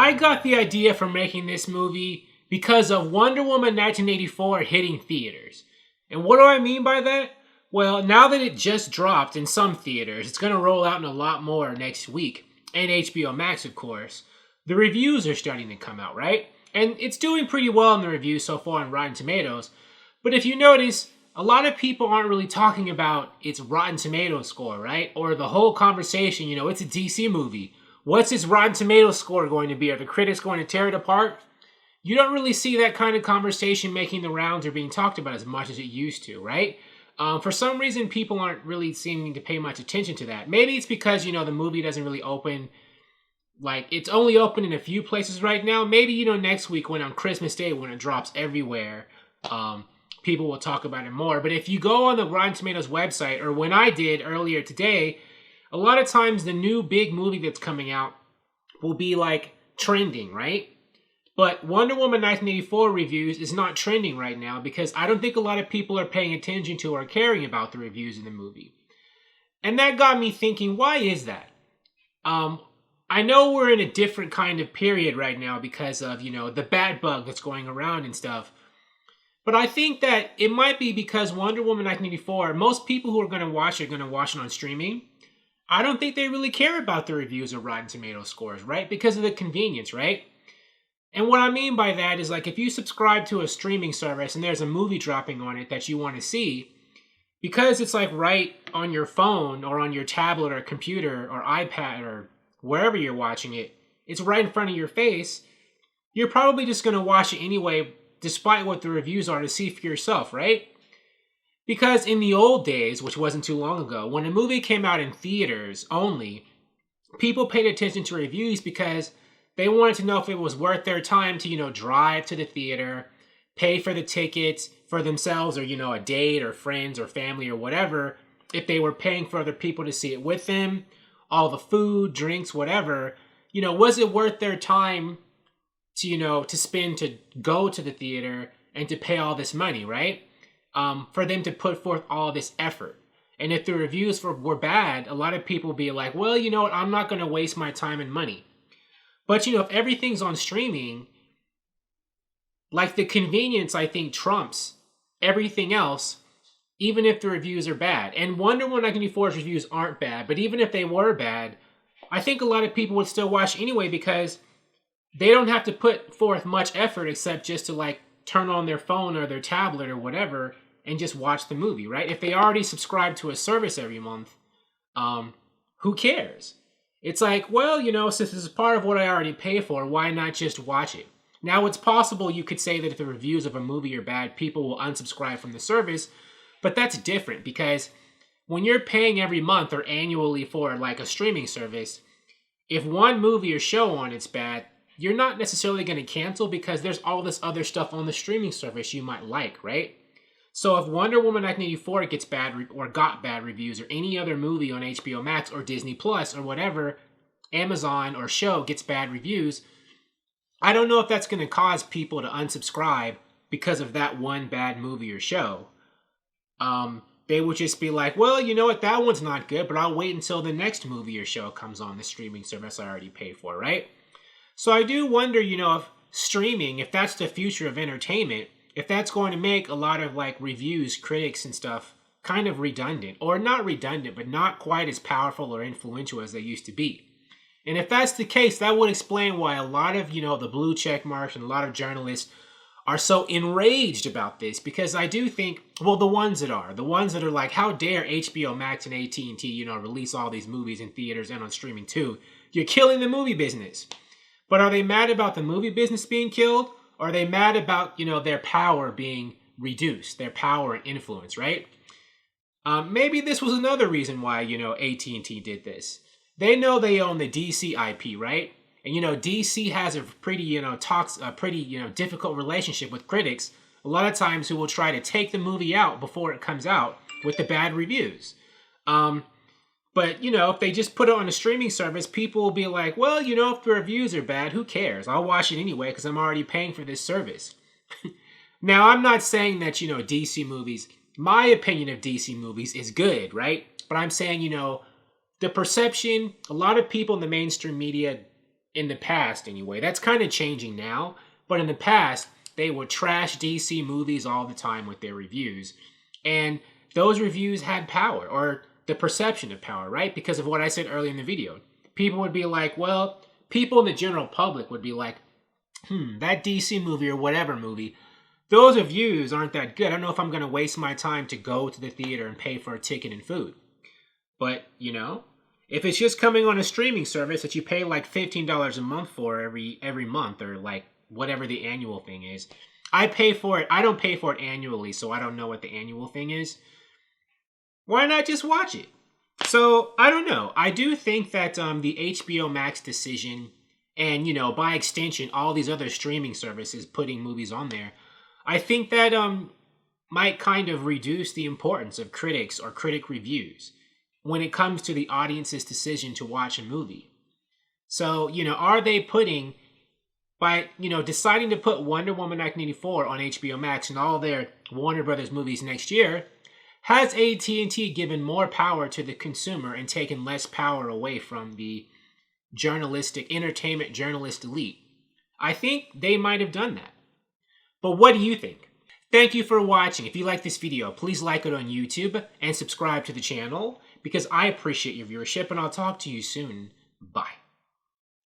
I got the idea for making this movie because of Wonder Woman 1984 hitting theaters. And what do I mean by that? Well, now that it just dropped in some theaters, it's going to roll out in a lot more next week. And HBO Max, of course. The reviews are starting to come out, right? And it's doing pretty well in the reviews so far on Rotten Tomatoes. But if you notice, a lot of people aren't really talking about its Rotten Tomatoes score, right? Or the whole conversation, it's a DC movie. What's its Rotten Tomatoes score going to be? Are the critics going to tear it apart? You don't really see that kind of conversation making the rounds or being talked about as much as it used to, right? For some reason, people aren't really seeming to pay much attention to that. Maybe it's because, the movie doesn't really open. Like, it's only open in a few places right now. Maybe, next week when on Christmas Day, when it drops everywhere, people will talk about it more. But if you go on the Rotten Tomatoes website, or when I did earlier today, a lot of times the new big movie that's coming out will be like trending, right? But Wonder Woman 1984 reviews is not trending right now because I don't think a lot of people are paying attention to or caring about the reviews in the movie. And that got me thinking, why is that? I know we're in a different kind of period right now because of, the bat bug that's going around and stuff. But I think that it might be because Wonder Woman 1984, most people who are going to watch it are going to watch it on streaming. I don't think they really care about the reviews or Rotten Tomatoes scores, right? Because of the convenience, right? And what I mean by that is, like, if you subscribe to a streaming service and there's a movie dropping on it that you want to see, because it's like right on your phone or on your tablet or computer or iPad or wherever you're watching it, it's right in front of your face, you're probably just going to watch it anyway, despite what the reviews are, to see for yourself, right? Because in the old days, which wasn't too long ago, when a movie came out in theaters only, people paid attention to reviews because they wanted to know if it was worth their time to, drive to the theater, pay for the tickets for themselves or, a date or friends or family or whatever. If they were paying for other people to see it with them, all the food, drinks, whatever, was it worth their time to spend to go to the theater and to pay all this money, right? For them to put forth all this effort. And if the reviews were bad, a lot of people would be like, well, you know what, I'm not going to waste my time and money. But, if everything's on streaming, like the convenience, I think, trumps everything else, even if the reviews are bad. And Wonder Woman 1984's reviews aren't bad, but even if they were bad, I think a lot of people would still watch anyway because they don't have to put forth much effort except just to, like, turn on their phone or their tablet or whatever and just watch the movie, right? If they already subscribe to a service every month, who cares? It's like, well, since this is part of what I already pay for, why not just watch it? Now, it's possible you could say that if the reviews of a movie are bad, people will unsubscribe from the service, but that's different because when you're paying every month or annually for, like, a streaming service, if one movie or show on it's bad, you're not necessarily going to cancel because there's all this other stuff on the streaming service you might like, right? So if Wonder Woman 1984 gets bad or got bad reviews, or any other movie on HBO Max or Disney Plus or whatever, Amazon or show gets bad reviews, I don't know if that's going to cause people to unsubscribe because of that one bad movie or show. They would just be like, well, you know what, that one's not good, but I'll wait until the next movie or show comes on the streaming service I already paid for, right? So I do wonder, if streaming, if that's the future of entertainment, if that's going to make a lot of, like, reviews, critics and stuff kind of redundant, or not redundant, but not quite as powerful or influential as they used to be. And if that's the case, that would explain why a lot of, the blue check marks and a lot of journalists are so enraged about this, because I do think, well, the ones that are like, how dare HBO Max and AT&T, release all these movies in theaters and on streaming too? You're killing the movie business. But are they mad about the movie business being killed? Or are they mad about, their power being reduced, their power and influence, right? Maybe this was another reason why, AT&T did this. They know they own the DC IP, right? And, DC has a pretty, difficult relationship with critics, a lot of times who will try to take the movie out before it comes out with the bad reviews. But, if they just put it on a streaming service, people will be like, well, if the reviews are bad, who cares? I'll watch it anyway because I'm already paying for this service. Now, I'm not saying that, DC movies, my opinion of DC movies is good, right? But I'm saying, the perception, a lot of people in the mainstream media in the past anyway. That's kind of changing now, but in the past, they would trash DC movies all the time with their reviews. And those reviews had power, or the perception of power, right? Because of what I said earlier in the video. People would be like, well, people in the general public would be like, that DC movie or whatever movie, those reviews aren't that good. I don't know if I'm going to waste my time to go to the theater and pay for a ticket and food. But, you know, if it's just coming on a streaming service that you pay like $15 a month for every month, or like whatever the annual thing is, I pay for it. I don't pay for it annually, so I don't know what the annual thing is. Why not just watch it? So, I don't know. I do think that the HBO Max decision, and, you know, by extension, all these other streaming services putting movies on there, I think that might kind of reduce the importance of critics or critic reviews when it comes to the audience's decision to watch a movie. So, you know, are they putting, by, you know, deciding to put Wonder Woman 1984 on HBO Max and all their Warner Brothers movies next year, has AT&T given more power to the consumer and taken less power away from the entertainment journalist elite? I think they might have done that. But what do you think? Thank you for watching. If you like this video, please like it on YouTube and subscribe to the channel, because I appreciate your viewership, and I'll talk to you soon. Bye.